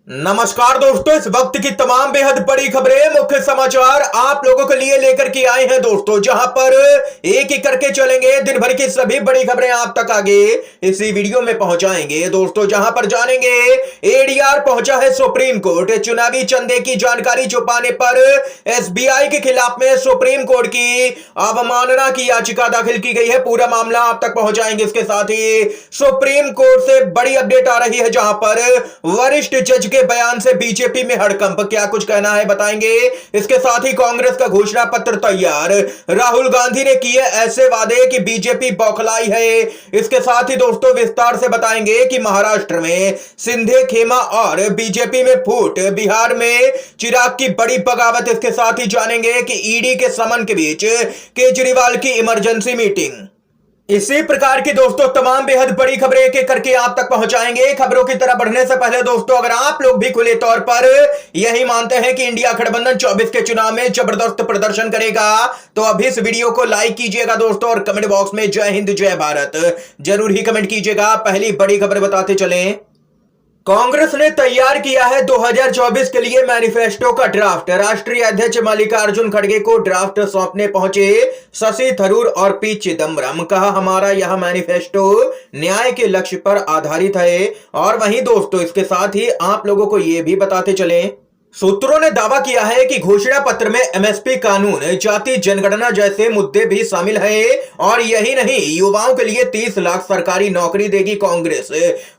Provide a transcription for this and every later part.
नमस्कार दोस्तों, इस वक्त की तमाम बेहद बड़ी खबरें, मुख्य समाचार आप लोगों के लिए लेकर के आए हैं दोस्तों, जहां पर एक एक करके चलेंगे। दिन भर की सभी बड़ी खबरें आप तक आगे इसी वीडियो में पहुंचाएंगे दोस्तों, जहां पर जानेंगे एडीआर पहुंचा है सुप्रीम कोर्ट। चुनावी चंदे की जानकारी छुपाने पर एसबीआई के खिलाफ में सुप्रीम कोर्ट की अवमानना की याचिका दाखिल की गई है। पूरा मामला आप तक पहुंचाएंगे। इसके साथ ही सुप्रीम कोर्ट से बड़ी अपडेट आ रही है, जहां पर वरिष्ठ जज के बयान से बीजेपी में हड़कंप, क्या कुछ कहना है बताएंगे। इसके साथ ही कांग्रेस का घोषणा पत्र तैयार, राहुल गांधी ने किए ऐसे वादे कि बीजेपी बौखलाई है। इसके साथ ही दोस्तों विस्तार से बताएंगे कि महाराष्ट्र में सिंधे खेमा और बीजेपी में फूट, बिहार में चिराग की बड़ी बगावत। इसके साथ ही जानेंगे कि ईडी के समन के बीच केजरीवाल की इमरजेंसी मीटिंग। इसी प्रकार की दोस्तों तमाम बेहद बड़ी खबरें एक एक करके आप तक पहुंचाएंगे। खबरों की तरफ बढ़ने से पहले दोस्तों, अगर आप लोग भी खुले तौर पर यही मानते हैं कि इंडिया गठबंधन 24 के चुनाव में जबरदस्त प्रदर्शन करेगा, तो अभी इस वीडियो को लाइक कीजिएगा दोस्तों, और कमेंट बॉक्स में जय हिंद जय भारत जरूर ही कमेंट कीजिएगा। पहली बड़ी खबर बताते चलें। कांग्रेस ने तैयार किया है 2024 के लिए मैनिफेस्टो का ड्राफ्ट। राष्ट्रीय अध्यक्ष मल्लिकार्जुन खड़गे को ड्राफ्ट सौंपने पहुंचे शशि थरूर और पी चिदम्बरम। कहा, हमारा यह मैनिफेस्टो न्याय के लक्ष्य पर आधारित है। और वहीं दोस्तों इसके साथ ही आप लोगों को यह भी बताते चलें, सूत्रों ने दावा किया है कि घोषणा पत्र में एमएसपी कानून, जाति जनगणना जैसे मुद्दे भी शामिल हैं। और यही नहीं, युवाओं के लिए 30 लाख सरकारी नौकरी देगी कांग्रेस।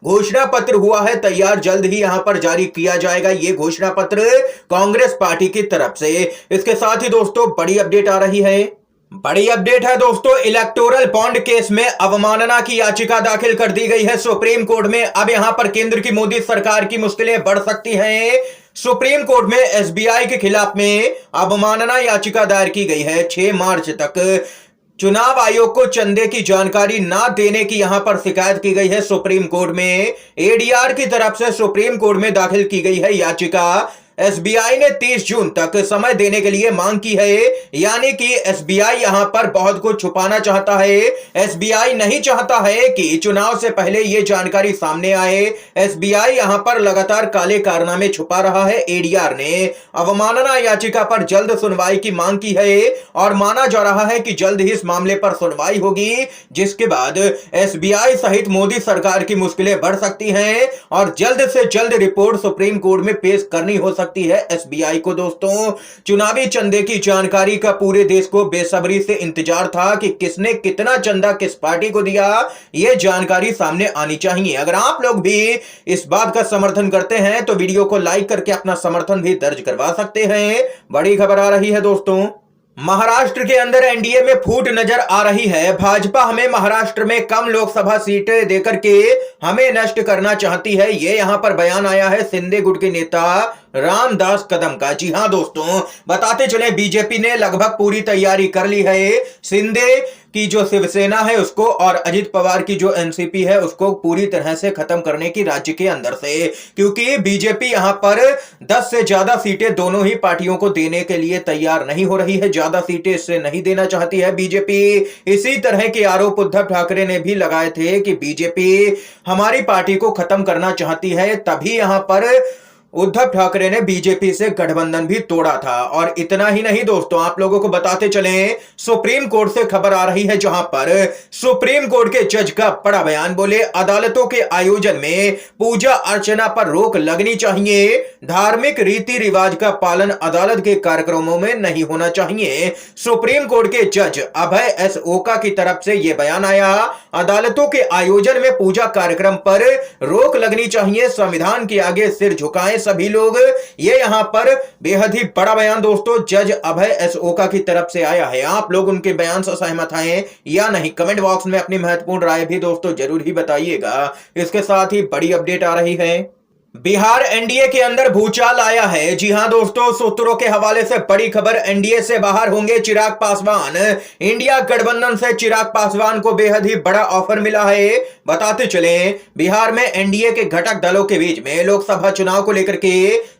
घोषणा पत्र हुआ है तैयार, जल्द ही यहां पर जारी किया जाएगा ये घोषणा पत्र कांग्रेस पार्टी की तरफ से। इसके साथ ही दोस्तों बड़ी अपडेट आ रही है। बड़ी अपडेट है दोस्तों, इलेक्टोरल बॉन्ड केस में अवमानना की याचिका दाखिल कर दी गई है सुप्रीम कोर्ट में। अब यहां पर केंद्र की मोदी सरकार की मुश्किलें बढ़ सकती हैं। सुप्रीम कोर्ट में एसबीआई के खिलाफ में अवमानना याचिका दायर की गई है। 6 मार्च तक चुनाव आयोग को चंदे की जानकारी ना देने की यहां पर शिकायत की गई है सुप्रीम कोर्ट में। एडीआर की तरफ से सुप्रीम कोर्ट में दाखिल की गई है याचिका। एसबीआई ने 30 जून तक समय देने के लिए मांग की है, यानी कि एसबीआई यहां पर बहुत कुछ छुपाना चाहता है। एसबीआई नहीं चाहता है कि चुनाव से पहले यह जानकारी सामने आए। एसबीआई यहां पर लगातार काले कारनामे छुपा रहा है। एडीआर ने अवमानना याचिका पर जल्द सुनवाई की मांग की है, और माना जा रहा है कि जल्द ही इस मामले पर सुनवाई होगी, जिसके बाद एसबीआई सहित मोदी सरकार की मुश्किलें बढ़ सकती हैं और जल्द से जल्द रिपोर्ट सुप्रीम कोर्ट में पेश करनी हो सकती है एसबीआई को। दोस्तों, चुनावी चंदे की जानकारी का पूरे देश को बेसब्री से इंतजार था कि किसने कितना चंदा किस पार्टी को दिया। यह जानकारी सामने आनी चाहिए। अगर आप लोग भी इस बात का समर्थन करते हैं तो वीडियो को लाइक करके अपना समर्थन भी दर्ज करवा सकते हैं। बड़ी खबर आ रही है दोस्तों, महाराष्ट्र के अंदर एनडीए में फूट नजर आ रही है। भाजपा हमें महाराष्ट्र में कम लोकसभा सीटें देकर के हमें नष्ट करना चाहती है। ये यहां पर बयान आया है सिंधे गुट के नेता रामदास कदम का। जी हां दोस्तों, बताते चले बीजेपी ने लगभग पूरी तैयारी कर ली है। शिंदे की जो शिवसेना है उसको और अजित पवार की जो एनसीपी है उसको पूरी तरह से खत्म करने की राज्य के अंदर से, क्योंकि बीजेपी यहां पर 10 से ज्यादा सीटें दोनों ही पार्टियों को देने के लिए तैयार नहीं हो रही है। ज्यादा सीटें इससे नहीं देना चाहती है बीजेपी। इसी तरह के आरोप उद्धव ठाकरे ने भी लगाए थे कि बीजेपी हमारी पार्टी को खत्म करना चाहती है। तभी यहां पर उद्धव ठाकरे ने बीजेपी से गठबंधन भी तोड़ा था। और इतना ही नहीं दोस्तों, आप लोगों को बताते चलें, सुप्रीम कोर्ट से खबर आ रही है, जहां पर सुप्रीम कोर्ट के जज का बड़ा बयान। बोले, अदालतों के आयोजन में पूजा अर्चना पर रोक लगनी चाहिए। धार्मिक रीति रिवाज का पालन अदालत के कार्यक्रमों में नहीं होना चाहिए। सुप्रीम कोर्ट के जज अभय एस ओका की तरफ से यह बयान आया। अदालतों के आयोजन में पूजा कार्यक्रम पर रोक लगनी चाहिए। संविधान के आगे सिर झुकाएं सभी लोग। ये यहां पर बेहद ही बड़ा बयान दोस्तों जज अभय एस ओका की तरफ से आया है। आप लोग उनके बयान से सहमत हैं या नहीं, कमेंट बॉक्स में अपनी महत्वपूर्ण राय भी दोस्तों जरूर ही बताइएगा। इसके साथ ही बड़ी अपडेट आ रही है, बिहार एनडीए के अंदर भूचाल आया है। जी हां दोस्तों, सूत्रों के हवाले से बड़ी खबर, एनडीए से बाहर होंगे चिराग पासवान। इंडिया गठबंधन से चिराग पासवान को बेहद ही बड़ा ऑफर मिला है। बताते चलें, बिहार में एनडीए के घटक दलों के बीच में लोकसभा चुनाव को लेकर के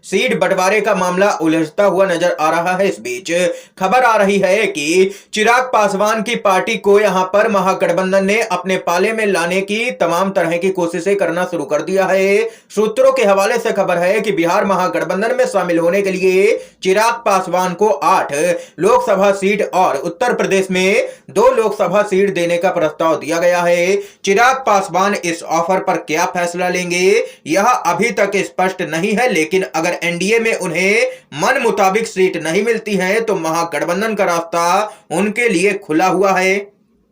सीट बंटवारे का मामला उलझता हुआ नजर आ रहा है। इस बीच खबर आ रही है कि चिराग पासवान की पार्टी को यहां पर महागठबंधन ने अपने पाले में लाने की तमाम तरह की कोशिशें करना शुरू कर दिया है। सूत्रों के हवाले से खबर है कि बिहार महागठबंधन में शामिल होने के लिए चिराग पासवान को 8 लोकसभा सीट और उत्तर प्रदेश में 2 लोकसभा सीट देने का प्रस्ताव दिया गया है। चिराग पासवान इस ऑफर पर क्या फैसला लेंगे यह अभी तक स्पष्ट नहीं है, लेकिन अगर एनडीए में उन्हें मन मुताबिक सीट नहीं मिलती है तो महागठबंधन का रास्ता उनके लिए खुला हुआ है।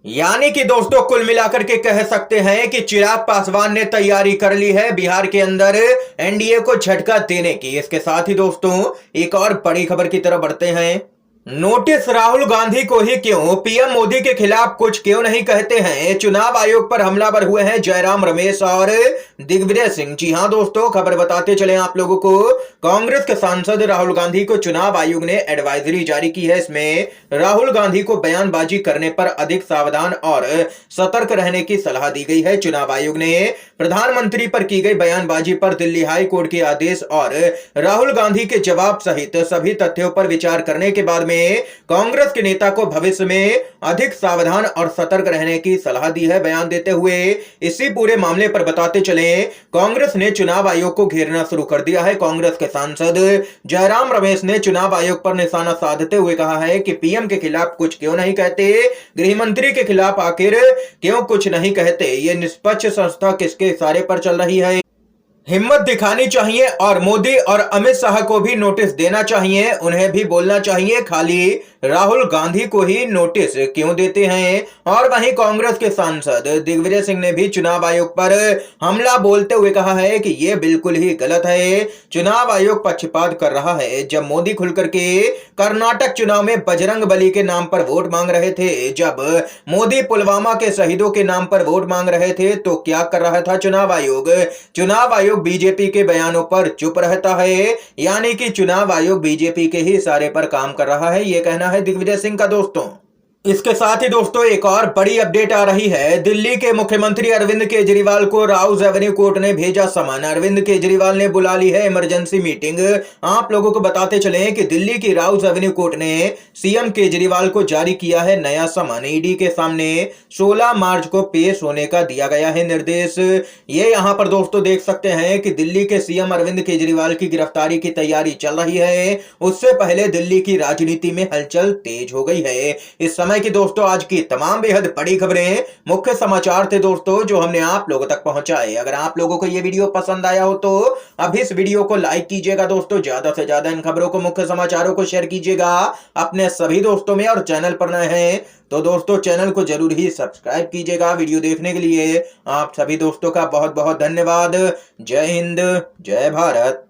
यानी कि दोस्तों कुल मिलाकर के कह सकते हैं कि चिराग पासवान ने तैयारी कर ली है बिहार के अंदर एनडीए को झटका देने की। इसके साथ ही दोस्तों एक और बड़ी खबर की तरफ बढ़ते हैं। नोटिस राहुल गांधी को ही क्यों, पीएम मोदी के खिलाफ कुछ क्यों नहीं कहते हैं। चुनाव आयोग पर हमलावर हुए हैं जयराम रमेश और दिग्विजय सिंह। जी हां दोस्तों, खबर बताते चले आप लोगों को। कांग्रेस के सांसद राहुल गांधी को चुनाव आयोग ने एडवाइजरी जारी की है। इसमें राहुल गांधी को बयानबाजी करने पर अधिक सावधान और सतर्क रहने की सलाह दी गई है। चुनाव आयोग ने प्रधानमंत्री पर की गई बयानबाजी पर दिल्ली हाई कोर्ट के आदेश और राहुल गांधी के जवाब सहित सभी तथ्यों पर विचार करने के बाद में कांग्रेस के नेता को भविष्य में अधिक सावधान और सतर्क रहने की सलाह दी है। बयान देते हुए इसी पूरे मामले पर बताते चले, कांग्रेस ने चुनाव आयोग को घेरना शुरू कर दिया है। कांग्रेस के सांसद जयराम रमेश ने चुनाव आयोग पर निशाना साधते हुए कहा है कि पीएम के खिलाफ कुछ क्यों नहीं कहते, गृह मंत्री के खिलाफ आखिर क्यों कुछ नहीं कहते, ये निष्पक्ष संस्था किसके इशारे पर चल रही है। हिम्मत दिखानी चाहिए और मोदी और अमित शाह को भी नोटिस देना चाहिए, उन्हें भी बोलना चाहिए, खाली राहुल गांधी को ही नोटिस क्यों देते हैं। और वहीं कांग्रेस के सांसद दिग्विजय सिंह ने भी चुनाव आयोग पर हमला बोलते हुए कहा है कि यह बिल्कुल ही गलत है। चुनाव आयोग पक्षपात कर रहा है। जब मोदी खुलकर के कर्नाटक चुनाव में बजरंग बली के नाम पर वोट मांग रहे थे, जब मोदी पुलवामा के शहीदों के नाम पर वोट मांग रहे थे, तो क्या कर रहा था चुनाव आयोग। चुनाव आयोग बीजेपी के बयानों पर चुप रहता है, यानी कि चुनाव आयोग बीजेपी के ही इशारे पर काम कर रहा है, यह कहना है दिग्विजय सिंह का दोस्तों। इसके साथ ही दोस्तों एक और बड़ी अपडेट आ रही है। दिल्ली के मुख्यमंत्री अरविंद केजरीवाल को राउज एवेन्यू कोर्ट ने भेजा समन। अरविंद केजरीवाल ने बुला ली है इमरजेंसी मीटिंग। आप लोगों को बताते चले कि दिल्ली की राउज एवेन्यू कोर्ट ने सीएम केजरीवाल को जारी किया है नया समन। ईडी के सामने 16 मार्च को पेश होने का दिया गया है निर्देश। ये यहाँ पर दोस्तों देख सकते हैं कि दिल्ली के सीएम अरविंद केजरीवाल की गिरफ्तारी की तैयारी चल रही है। उससे पहले दिल्ली की राजनीति में हलचल तेज हो गई है। इस समय की दोस्तों आज की तमाम बेहद बड़ी खबरें, मुख्य समाचार थे दोस्तों जो हमने आप लोगों तक पहुंचाए। अगर आप लोगों को ये वीडियो पसंद आया हो तो अब इस वीडियो को लाइक कीजिएगा दोस्तों, ज्यादा से ज्यादा इन खबरों को, मुख्य समाचारों को शेयर कीजिएगा अपने सभी दोस्तों में, और चैनल पर नए हैं तो दोस्तों चैनल को जरूर ही सब्सक्राइब कीजिएगा। वीडियो देखने के लिए आप सभी दोस्तों का बहुत बहुत धन्यवाद। जय हिंद, जय भारत।